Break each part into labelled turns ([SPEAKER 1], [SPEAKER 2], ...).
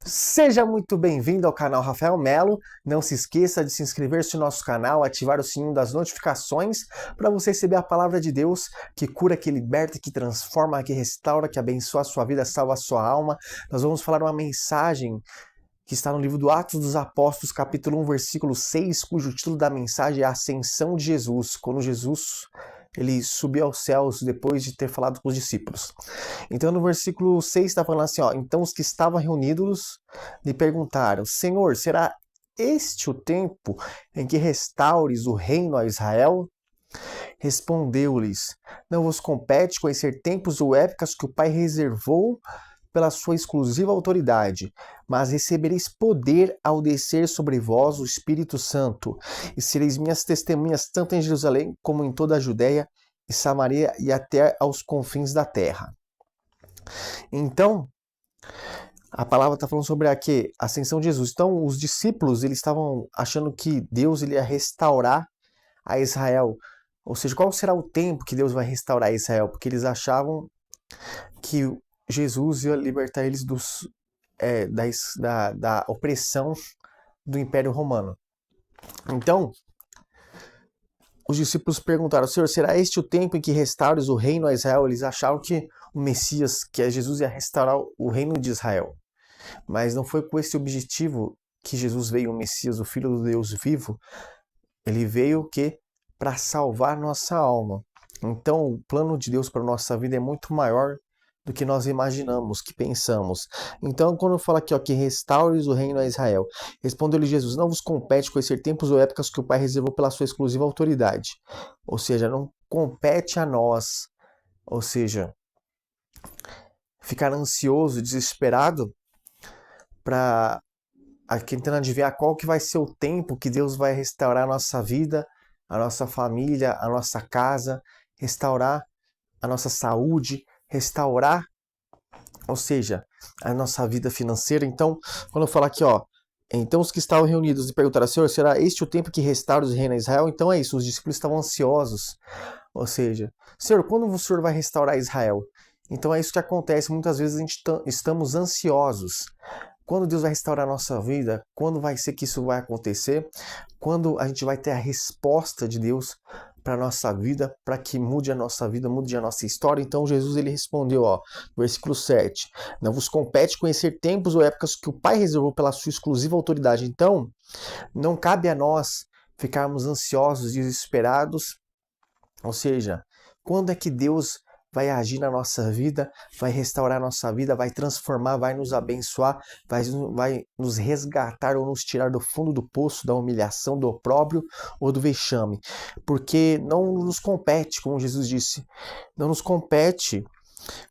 [SPEAKER 1] Seja muito bem-vindo ao canal Rafael Melo. Não se esqueça de se inscrever-se no nosso canal, ativar o sininho das notificações para você receber a palavra de Deus que cura, que liberta, que transforma, que restaura, que abençoa a sua vida, salva a sua alma. Nós vamos falar uma mensagem que está no livro do Atos dos Apóstolos, capítulo 1, versículo 6, cujo título da mensagem é a Ascensão de Jesus, quando Jesus ele subiu aos céus depois de ter falado com os discípulos. Então, no versículo 6 está falando assim, ó, então os que estavam reunidos lhe perguntaram, Senhor, será este o tempo em que restaures o reino a Israel? Respondeu-lhes, não vos compete conhecer tempos ou épocas que o Pai reservou pela sua exclusiva autoridade, mas recebereis poder ao descer sobre vós o Espírito Santo, e sereis minhas testemunhas tanto em Jerusalém como em toda a Judéia e Samaria e até aos confins da terra. Então, a palavra está falando sobre a quê? A ascensão de Jesus. Então, os discípulos eles estavam achando que Deus ele ia restaurar a Israel. Ou seja, qual será o tempo que Deus vai restaurar Israel? Porque eles achavam que Jesus ia libertar eles da opressão do Império Romano. Então, os discípulos perguntaram, Senhor, será este o tempo em que restaures o reino a Israel? Eles achavam que o Messias, que é Jesus, ia restaurar o reino de Israel. Mas não foi com esse objetivo que Jesus veio, o Messias, o Filho do Deus vivo. Ele veio para salvar nossa alma. Então, o plano de Deus para a nossa vida é muito maior do que nós imaginamos, que pensamos. Então, quando fala aqui, ó, que restaures o reino a Israel, respondeu-lhe Jesus, não vos compete conhecer tempos ou épocas que o Pai reservou pela sua exclusiva autoridade. Ou seja, não compete a nós, ou seja, ficar ansioso, desesperado, para tentando adivinhar qual que vai ser o tempo que Deus vai restaurar a nossa vida, a nossa família, a nossa casa, restaurar a nossa saúde, restaurar, ou seja, a nossa vida financeira. Então, quando eu falo aqui, ó, então os que estavam reunidos e perguntaram, Senhor, será este o tempo que restaura o reino a Israel? Então é isso, os discípulos estavam ansiosos. Ou seja, Senhor, quando o Senhor vai restaurar Israel? Então é isso que acontece, muitas vezes a gente estamos ansiosos. Quando Deus vai restaurar a nossa vida, quando vai ser que isso vai acontecer, quando a gente vai ter a resposta de Deus para a nossa vida, para que mude a nossa vida, mude a nossa história. Então Jesus ele respondeu, ó, versículo 7, não vos compete conhecer tempos ou épocas que o Pai reservou pela sua exclusiva autoridade. Então, não cabe a nós ficarmos ansiosos, desesperados, ou seja, quando é que Deus vai agir na nossa vida, vai restaurar a nossa vida, vai transformar, vai nos abençoar, vai nos resgatar ou nos tirar do fundo do poço, da humilhação, do opróbrio ou do vexame. Porque não nos compete, como Jesus disse, não nos compete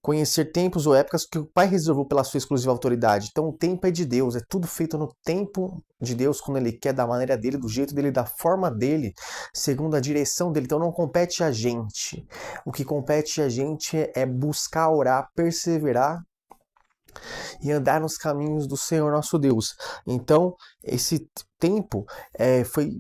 [SPEAKER 1] conhecer tempos ou épocas que o Pai reservou pela sua exclusiva autoridade. Então o tempo é de Deus, é tudo feito no tempo de Deus, quando Ele quer, da maneira dele, do jeito dele, da forma dele, segundo a direção dele. Então não compete a gente. O que compete a gente é buscar orar, perseverar e andar nos caminhos do Senhor nosso Deus. Então esse tempo foi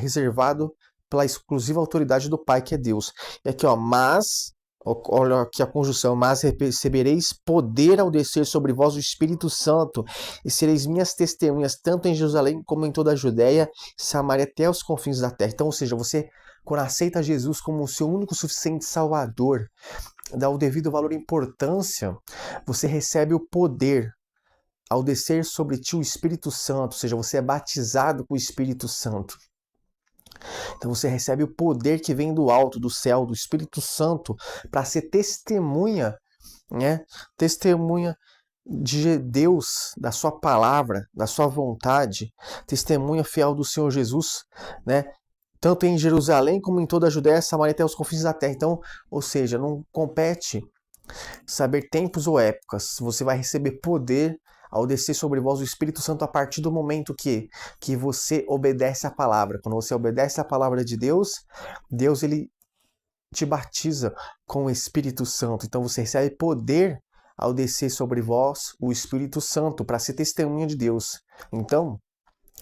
[SPEAKER 1] reservado pela exclusiva autoridade do Pai, que é Deus. E aqui, ó, mas olha aqui a conjunção, mas recebereis poder ao descer sobre vós o Espírito Santo, e sereis minhas testemunhas, tanto em Jerusalém como em toda a Judéia, Samaria até os confins da terra. Então, ou seja, você, quando aceita Jesus como o seu único suficiente Salvador, dá o devido valor e importância, você recebe o poder ao descer sobre ti o Espírito Santo, ou seja, você é batizado com o Espírito Santo. Então você recebe o poder que vem do alto, do céu, do Espírito Santo, para ser testemunha, né? Testemunha de Deus, da sua palavra, da sua vontade, testemunha fiel do Senhor Jesus, né? Tanto em Jerusalém como em toda a Judéia, Samaria até os confins da terra. Então, ou seja, não compete saber tempos ou épocas. Você vai receber poder ao descer sobre vós o Espírito Santo a partir do momento que você obedece a palavra. Quando você obedece a palavra de Deus, Deus ele te batiza com o Espírito Santo. Então você recebe poder ao descer sobre vós o Espírito Santo para ser testemunha de Deus. Então,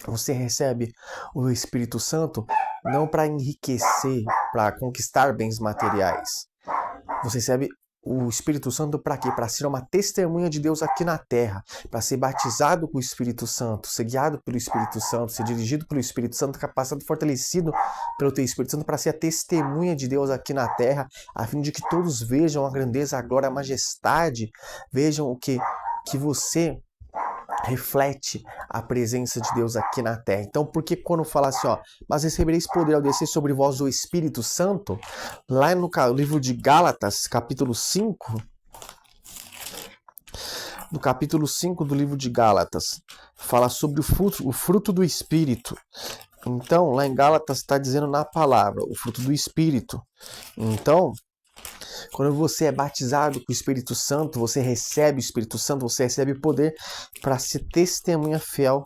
[SPEAKER 1] você recebe o Espírito Santo não para enriquecer, para conquistar bens materiais. Você recebe o Espírito Santo para quê? Para ser uma testemunha de Deus aqui na terra, para ser batizado com o Espírito Santo, ser guiado pelo Espírito Santo, ser dirigido pelo Espírito Santo, capacitado, fortalecido pelo teu Espírito Santo, para ser a testemunha de Deus aqui na terra, a fim de que todos vejam a grandeza, a glória, a majestade, vejam o que você reflete a presença de Deus aqui na terra. Então, porque quando fala assim, mas recebereis poder ao descer sobre vós o Espírito Santo, lá no livro de Gálatas, capítulo 5, no capítulo 5 do livro de Gálatas, fala sobre o fruto do Espírito. Então, lá em Gálatas está dizendo na palavra, o fruto do Espírito. Então, quando você é batizado com o Espírito Santo, você recebe o Espírito Santo, você recebe poder para ser testemunha fiel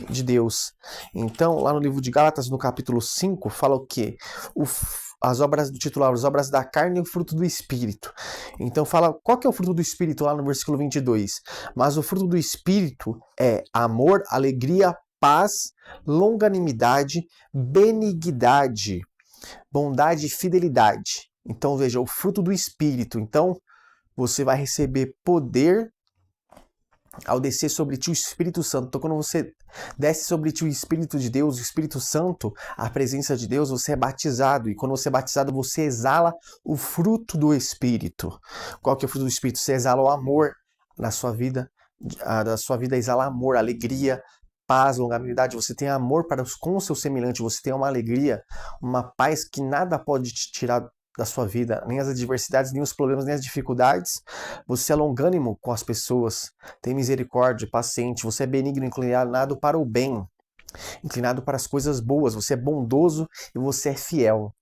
[SPEAKER 1] de Deus. Então, lá no livro de Gálatas, no capítulo 5, fala o quê? As obras do titular, as obras da carne e o fruto do Espírito. Então, fala qual que é o fruto do Espírito lá no versículo 22. Mas o fruto do Espírito é amor, alegria, paz, longanimidade, benignidade, bondade e fidelidade. Então, veja, o fruto do Espírito. Então, você vai receber poder ao descer sobre ti o Espírito Santo. Então, quando você desce sobre ti o Espírito de Deus, o Espírito Santo, a presença de Deus, você é batizado. E quando você é batizado, você exala o fruto do Espírito. Qual que é o fruto do Espírito? Você exala o amor na sua vida. Da sua vida exala amor, alegria, paz, longanimidade. Você tem amor para com o seu semelhante. Você tem uma alegria, uma paz que nada pode te tirar da sua vida, nem as adversidades, nem os problemas, nem as dificuldades. Você é longânimo com as pessoas, tem misericórdia, paciente, você é benigno, inclinado para o bem, inclinado para as coisas boas, você é bondoso e você é fiel.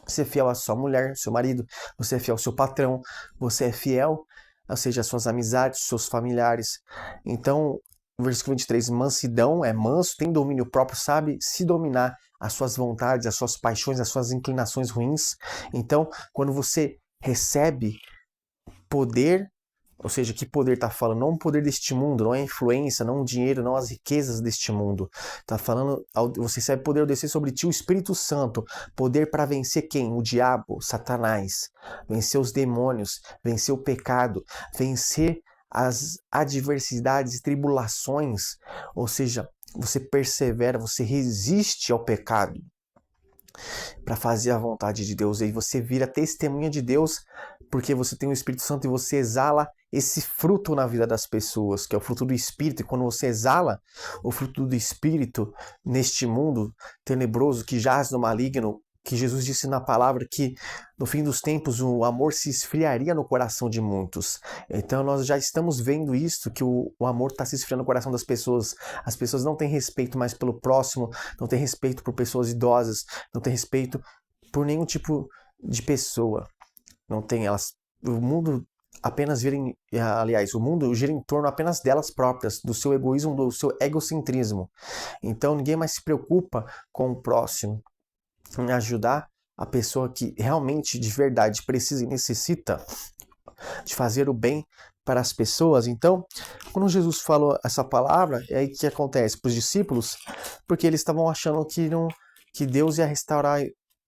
[SPEAKER 1] Você é fiel à sua mulher, ao seu marido, você é fiel ao seu patrão, você é fiel, ou seja, às suas amizades, aos seus familiares. Então, versículo 23, mansidão, é manso, tem domínio próprio, sabe se dominar as suas vontades, as suas paixões, as suas inclinações ruins. Então, quando você recebe poder, ou seja, que poder está falando? Não o poder deste mundo, não é a influência, não o dinheiro, não as riquezas deste mundo. Está falando, você recebe poder ao descer sobre ti o Espírito Santo, poder para vencer quem? O diabo, Satanás, vencer os demônios, vencer o pecado, vencer as adversidades e tribulações, ou seja, você persevera, você resiste ao pecado para fazer a vontade de Deus. E aí você vira testemunha de Deus porque você tem o Espírito Santo e você exala esse fruto na vida das pessoas, que é o fruto do Espírito. E quando você exala o fruto do Espírito neste mundo tenebroso que jaz no maligno, que Jesus disse na palavra que no fim dos tempos o amor se esfriaria no coração de muitos. Então nós já estamos vendo isso, que o amor está se esfriando no coração das pessoas. As pessoas não têm respeito mais pelo próximo, não têm respeito por pessoas idosas, não têm respeito por nenhum tipo de pessoa. Não tem elas. O mundo apenas o mundo gira em torno apenas delas próprias, do seu egoísmo, do seu egocentrismo. Então ninguém mais se preocupa com o próximo, em ajudar a pessoa que realmente, de verdade, precisa e necessita de fazer o bem para as pessoas. Então, quando Jesus falou essa palavra, é aí que acontece para os discípulos, porque eles estavam achando que Deus ia restaurar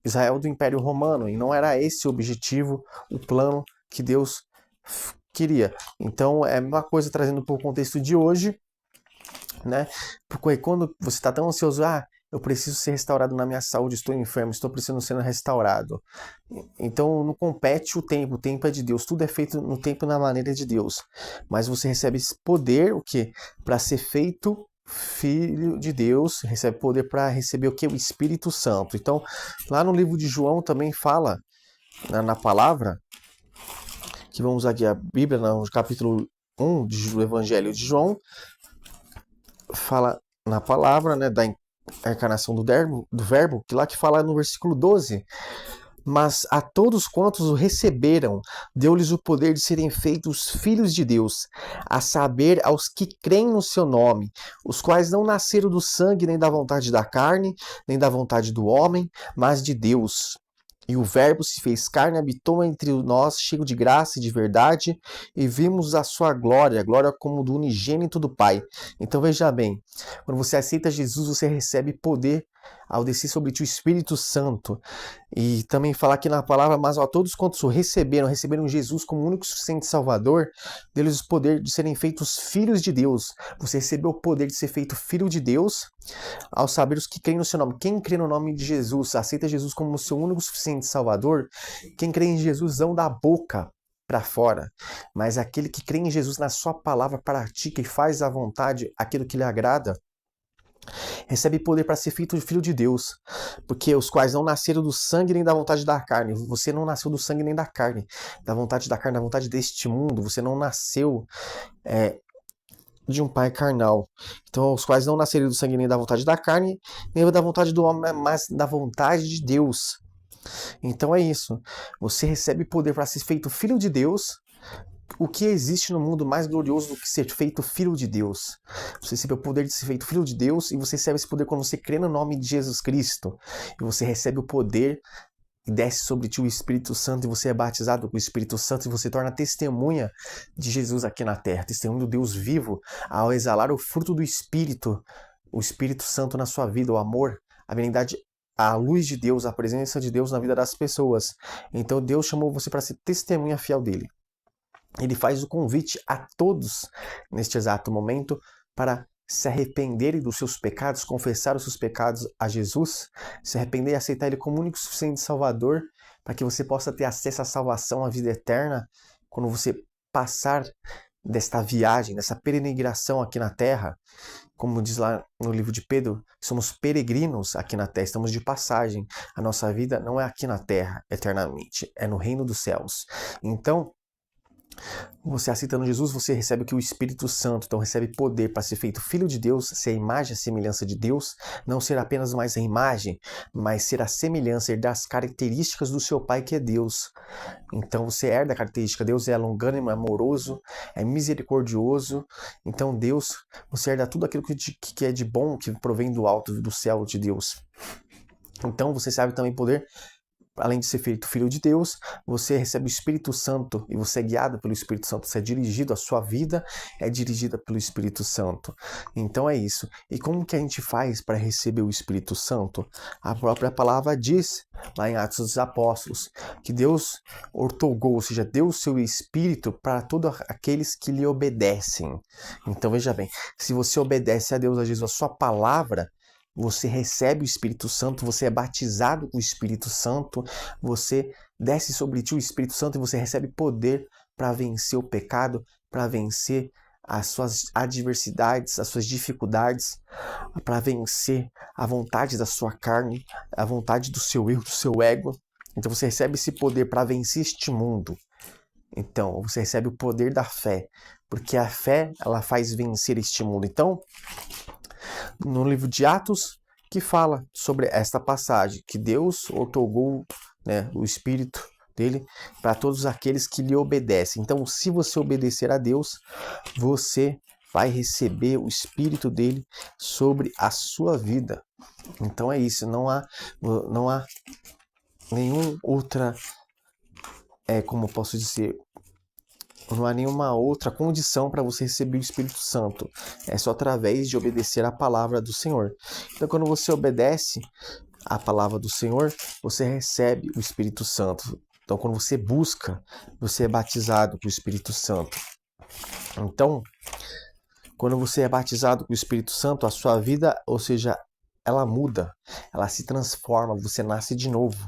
[SPEAKER 1] Israel do Império Romano, e não era esse o objetivo, o plano que Deus queria. Então, é a mesma coisa trazendo para o contexto de hoje, né? Porque quando você está tão ansioso, eu preciso ser restaurado na minha saúde, estou enfermo, estou precisando ser restaurado. Então não compete o tempo é de Deus, tudo é feito no tempo e na maneira de Deus. Mas você recebe esse poder, o quê? Para ser feito filho de Deus, recebe poder para receber o quê? O Espírito Santo. Então, lá no livro de João também fala, na palavra, que vamos aqui a Bíblia, no capítulo 1 do Evangelho de João, fala na palavra, né, da encarnação do verbo, que lá que fala no versículo 12, mas a todos quantos o receberam, deu-lhes o poder de serem feitos filhos de Deus, a saber, aos que creem no seu nome, os quais não nasceram do sangue, nem da vontade da carne, nem da vontade do homem, mas de Deus. E o verbo se fez carne, habitou entre nós, cheio de graça e de verdade, e vimos a sua glória, glória como do unigênito do Pai. Então veja bem, quando você aceita Jesus, você recebe poder ao descer sobre ti o Espírito Santo. E também falar aqui na palavra, mas a todos quantos o receberam Jesus como único e suficiente Salvador, deu-lhes o poder de serem feitos filhos de Deus. Você recebeu o poder de ser feito filho de Deus ao saber os que creem no seu nome. Quem crê no nome de Jesus, aceita Jesus como o seu único e suficiente Salvador, quem crê em Jesus não dá boca para fora, mas aquele que crê em Jesus na sua palavra, pratica e faz à vontade aquilo que lhe agrada, recebe poder para ser feito filho de Deus, porque os quais não nasceram do sangue nem da vontade da carne. Você não nasceu do sangue nem da carne, da vontade da carne, da vontade deste mundo. Você não nasceu de um pai carnal. Então, os quais não nasceram do sangue nem da vontade da carne, nem da vontade do homem, mas da vontade de Deus. Então é isso. Você recebe poder para ser feito filho de Deus. O que existe no mundo mais glorioso do que ser feito filho de Deus? Você recebe o poder de ser feito filho de Deus, e você recebe esse poder quando você crê no nome de Jesus Cristo. E você recebe o poder e desce sobre ti o Espírito Santo, e você é batizado com o Espírito Santo, e você torna testemunha de Jesus aqui na terra, testemunha do Deus vivo, ao exalar o fruto do Espírito, o Espírito Santo na sua vida, o amor, a benignidade, a luz de Deus, a presença de Deus na vida das pessoas. Então Deus chamou você para ser testemunha fiel dele. Ele faz o convite a todos neste exato momento para se arrependerem dos seus pecados, confessar os seus pecados a Jesus, se arrepender e aceitar Ele como único e suficiente Salvador, para que você possa ter acesso à salvação, à vida eterna, quando você passar desta viagem, dessa peregrinação aqui na Terra. Como diz lá no livro de Pedro, somos peregrinos aqui na Terra, estamos de passagem. A nossa vida não é aqui na Terra eternamente, é no reino dos céus. Então, você aceitando Jesus, você recebe aqui o Espírito Santo, então recebe poder para ser feito filho de Deus, ser a imagem e a semelhança de Deus, não ser apenas mais a imagem, mas ser a semelhança, herdar as características do seu Pai que é Deus. Então você herda a característica, Deus é longânimo, é amoroso, é misericordioso. Então Deus, você herda tudo aquilo que é de bom, que provém do alto, do céu de Deus. Então você sabe também poder, além de ser feito filho de Deus, você recebe o Espírito Santo e você é guiado pelo Espírito Santo, você é dirigido, a sua vida é dirigida pelo Espírito Santo. Então é isso. E como que a gente faz para receber o Espírito Santo? A própria palavra diz, lá em Atos dos Apóstolos, que Deus outorgou, ou seja, deu o seu Espírito para todos aqueles que lhe obedecem. Então veja bem, se você obedece a Deus, a Jesus, a sua palavra, você recebe o Espírito Santo, você é batizado com o Espírito Santo, você desce sobre ti o Espírito Santo e você recebe poder para vencer o pecado, para vencer as suas adversidades, as suas dificuldades, para vencer a vontade da sua carne, a vontade do seu eu, do seu ego. Então você recebe esse poder para vencer este mundo. Então você recebe o poder da fé, porque a fé, ela faz vencer este mundo. Então, no livro de Atos, que fala sobre esta passagem, que Deus outorgou, né, o Espírito dele para todos aqueles que lhe obedecem. Então, se você obedecer a Deus, você vai receber o Espírito dele sobre a sua vida. Então é isso, não há nenhuma outra, como posso dizer, não há nenhuma outra condição para você receber o Espírito Santo. É só através de obedecer a palavra do Senhor. Então, quando você obedece a palavra do Senhor, você recebe o Espírito Santo. Então, quando você busca, você é batizado com o Espírito Santo. Então, quando você é batizado com o Espírito Santo, a sua vida, ou seja, ela muda, ela se transforma, você nasce de novo.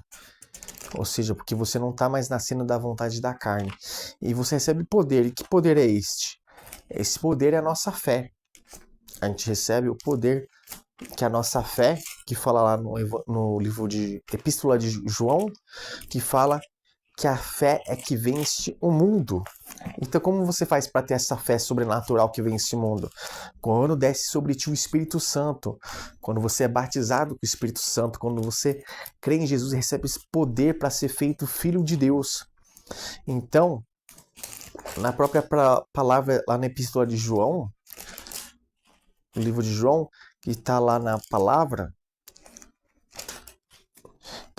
[SPEAKER 1] Ou seja, porque você não está mais nascendo da vontade da carne. E você recebe poder. E que poder é este? Esse poder é a nossa fé. A gente recebe o poder que a nossa fé, que fala lá no livro de Epístola de João, que fala que a fé é que vence o mundo. Então, como você faz para ter essa fé sobrenatural que vence o mundo? Quando desce sobre ti o Espírito Santo, quando você é batizado com o Espírito Santo, quando você crê em Jesus e recebe esse poder para ser feito filho de Deus. Então, na própria palavra, lá na Epístola de João, no livro de João, que está lá na palavra,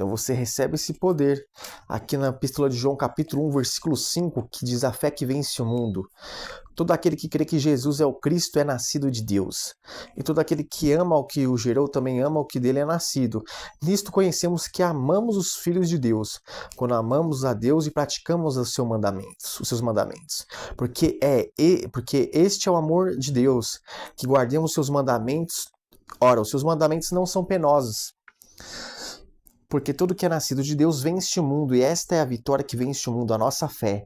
[SPEAKER 1] Então você recebe esse poder aqui na Epístola de João, capítulo 1, versículo 5, que diz: a fé que vence o mundo. Todo aquele que crê que Jesus é o Cristo é nascido de Deus. E todo aquele que ama o que o gerou também ama o que dele é nascido. Nisto conhecemos que amamos os filhos de Deus, quando amamos a Deus e praticamos os seus mandamentos. Porque este é o amor de Deus, que guardemos os seus mandamentos. Ora, os seus mandamentos não são penosos. Porque todo que é nascido de Deus vence o mundo, e esta é a vitória que vence o mundo, a nossa fé.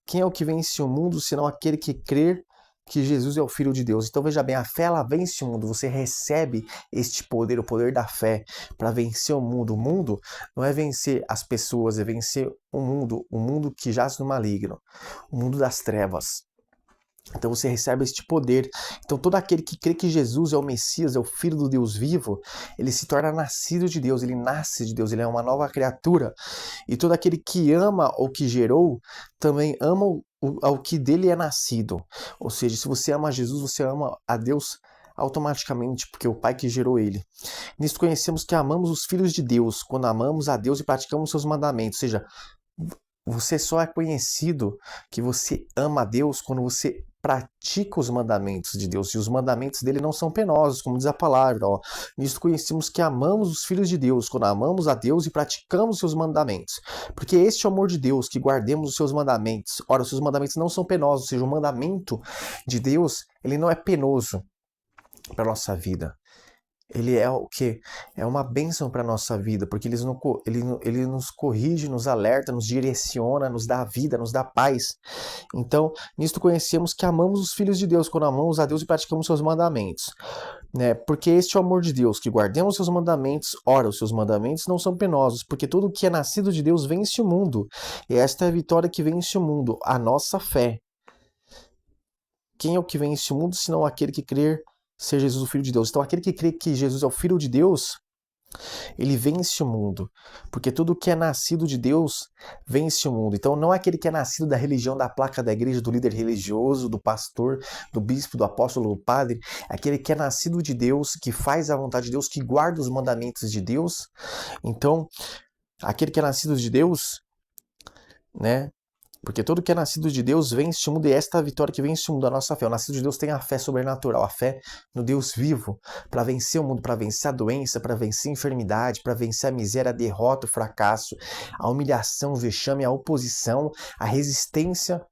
[SPEAKER 1] Quem é o que vence o mundo, senão aquele que crer que Jesus é o Filho de Deus? Então veja bem, a fé ela vence o mundo, você recebe este poder, o poder da fé, para vencer o mundo. O mundo não é vencer as pessoas, é vencer o mundo que jaz no maligno, o mundo das trevas. Então você recebe este poder. Então todo aquele que crê que Jesus é o Messias, é o Filho do Deus vivo, ele se torna nascido de Deus, ele nasce de Deus, ele é uma nova criatura. E todo aquele que ama o que gerou, também ama ao que dele é nascido. Ou seja, se você ama Jesus, você ama a Deus automaticamente, porque é o Pai que gerou ele. Nisso conhecemos que amamos os filhos de Deus, quando amamos a Deus e praticamos seus mandamentos. Ou seja, você só é conhecido que você ama a Deus quando você pratica os mandamentos de Deus. E os mandamentos dele não são penosos, como diz a palavra. Nisso conhecemos que amamos os filhos de Deus, quando amamos a Deus e praticamos seus mandamentos. Porque este é o amor de Deus, que guardemos os seus mandamentos. Ora, os seus mandamentos não são penosos, ou seja, o mandamento de Deus, ele não é penoso para a nossa vida. Ele é o que? É uma bênção para a nossa vida, porque ele nos corrige, nos alerta, nos direciona, nos dá vida, nos dá paz. Então, nisto conhecemos que amamos os filhos de Deus, quando amamos a Deus e praticamos seus mandamentos. Né? Porque este é o amor de Deus, que guardemos seus mandamentos. Ora, os seus mandamentos não são penosos, porque tudo que é nascido de Deus vence o mundo. E esta é a vitória que vence o mundo, a nossa fé. Quem é o que vence o mundo, senão aquele que crer ser Jesus o Filho de Deus? Então aquele que crê que Jesus é o Filho de Deus, ele vence o mundo, porque tudo que é nascido de Deus vence o mundo. Então não é aquele que é nascido da religião, da placa da igreja, do líder religioso, do pastor, do bispo, do apóstolo, do padre. É aquele que é nascido de Deus, que faz a vontade de Deus, que guarda os mandamentos de Deus. Então aquele que é nascido de Deus, né? Porque todo que é nascido de Deus vence o mundo, e esta é a vitória que vence o mundo, a nossa fé. O nascido de Deus tem a fé sobrenatural, a fé no Deus vivo, para vencer o mundo, para vencer a doença, para vencer a enfermidade, para vencer a miséria, a derrota, o fracasso, a humilhação, o vexame, a oposição, a resistência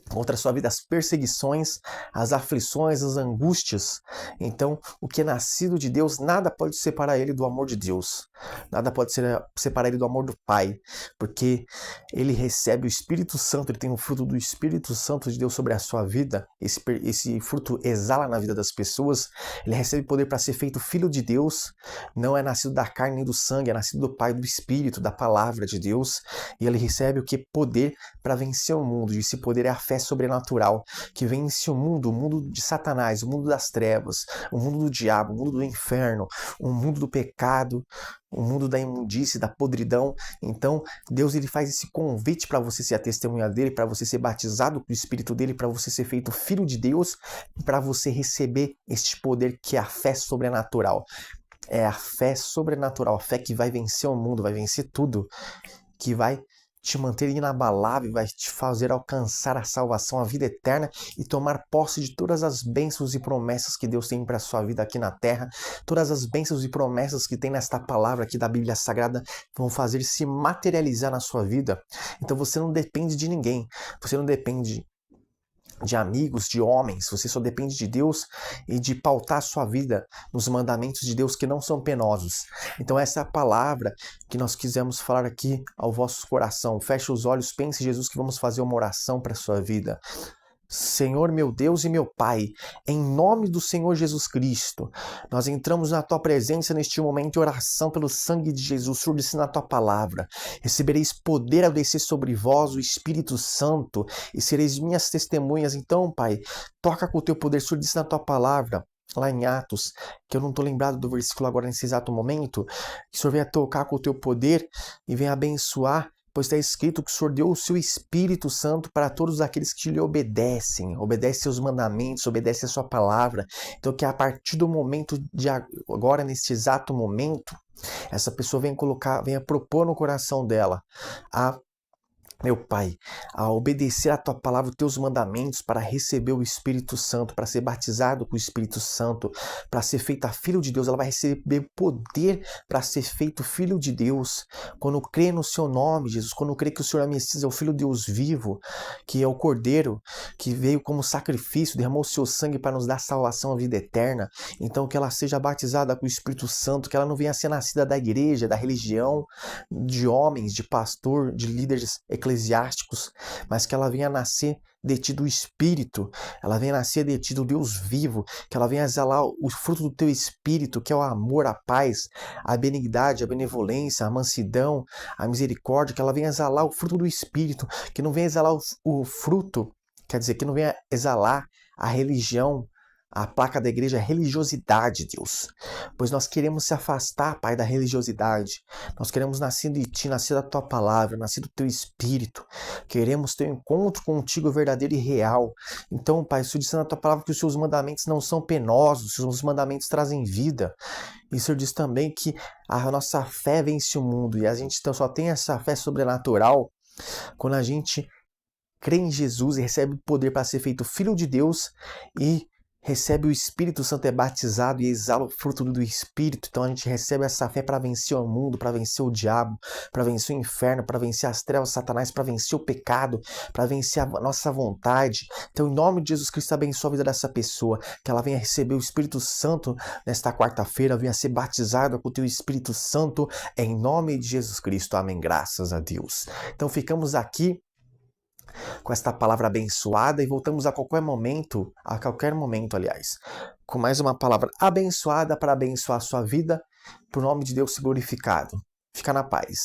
[SPEAKER 1] contra a sua vida, as perseguições, as aflições, as angústias. Então, o que é nascido de Deus, nada pode separar ele do amor de Deus. Nada pode separar ele do amor do Pai, porque ele recebe o Espírito Santo, ele tem o fruto do Espírito Santo de Deus sobre a sua vida. Esse fruto exala na vida das pessoas. Ele recebe poder para ser feito filho de Deus. Não é nascido da carne nem do sangue, é nascido do Pai, do Espírito, da palavra de Deus. E ele recebe o que? Poder para vencer o mundo. E esse poder é a fé sobrenatural, que vence o mundo de Satanás, o mundo das trevas, o mundo do diabo, o mundo do inferno, o mundo do pecado, o mundo da imundície, da podridão. Então, Deus ele faz esse convite para você ser a testemunha dele, para você ser batizado com o Espírito dele, para você ser feito filho de Deus, para você receber este poder que é a fé sobrenatural. É a fé sobrenatural, a fé que vai vencer o mundo, vai vencer tudo, que vai te manter inabalável, vai te fazer alcançar a salvação, a vida eterna e tomar posse de todas as bênçãos e promessas que Deus tem para a sua vida aqui na terra. Todas as bênçãos e promessas que tem nesta palavra aqui da Bíblia Sagrada vão fazer se materializar na sua vida. Então você não depende de ninguém, você não depende de amigos, de homens, você só depende de Deus e de pautar a sua vida nos mandamentos de Deus que não são penosos. Então essa é a palavra que nós quisemos falar aqui ao vosso coração. Feche os olhos, pense em Jesus, que vamos fazer uma oração para a sua vida. Senhor, meu Deus e meu Pai, em nome do Senhor Jesus Cristo, nós entramos na Tua presença neste momento em oração pelo sangue de Jesus, surgindo a Tua palavra. Recebereis poder ao descer sobre vós o Espírito Santo e sereis minhas testemunhas. Então, Pai, toca com o Teu poder, surgindo a Tua palavra, lá em Atos, que eu não estou lembrado do versículo agora nesse exato momento, que o Senhor venha tocar com o Teu poder e venha abençoar pois está escrito que o Senhor deu o seu Espírito Santo para todos aqueles que lhe obedecem seus mandamentos, obedecem a sua palavra. Então que a partir do momento de agora, nesse exato momento, essa pessoa venha propor no coração dela meu Pai, a obedecer a Tua palavra, os Teus mandamentos, para receber o Espírito Santo, para ser batizado com o Espírito Santo, para ser feita filho de Deus. Ela vai receber poder para ser feito filho de Deus. Quando crê no Seu nome, Jesus, quando crê que o Senhor é Messias, é o Filho de Deus vivo, que é o Cordeiro, que veio como sacrifício, derramou o Seu sangue para nos dar salvação, a vida eterna. Então que ela seja batizada com o Espírito Santo, que ela não venha ser nascida da igreja, da religião, de homens, de pastor, de líderes eclesiásticos, mas que ela venha nascer de ti do Espírito, ela venha nascer de ti do Deus vivo, que ela venha exalar o fruto do teu Espírito, que é o amor, a paz, a benignidade, a benevolência, a mansidão, a misericórdia, que ela venha exalar o fruto do Espírito, que não venha exalar o fruto, quer dizer, que não venha exalar a religião, a placa da igreja, é religiosidade, Deus. Pois nós queremos se afastar, Pai, da religiosidade. Nós queremos nascer de Ti, nascer da Tua palavra, nascer do Teu Espírito. Queremos ter um encontro contigo verdadeiro e real. Então, Pai, isso diz na Tua palavra que os Seus mandamentos não são penosos, os Seus mandamentos trazem vida. E o Senhor diz também que a nossa fé vence o mundo. E a gente só tem essa fé sobrenatural quando a gente crê em Jesus e recebe o poder para ser feito filho de Deus e recebe o Espírito Santo, é batizado e exala o fruto do Espírito. Então a gente recebe essa fé para vencer o mundo, para vencer o diabo, para vencer o inferno, para vencer as trevas, Satanás, para vencer o pecado, para vencer a nossa vontade. Então, em nome de Jesus Cristo, abençoa a vida dessa pessoa, que ela venha receber o Espírito Santo nesta quarta-feira, venha ser batizada com o teu Espírito Santo, em nome de Jesus Cristo. Amém. Graças a Deus. Então ficamos aqui com esta palavra abençoada e voltamos a qualquer momento, aliás, com mais uma palavra abençoada para abençoar a sua vida, para o nome de Deus ser glorificado. Fica na paz.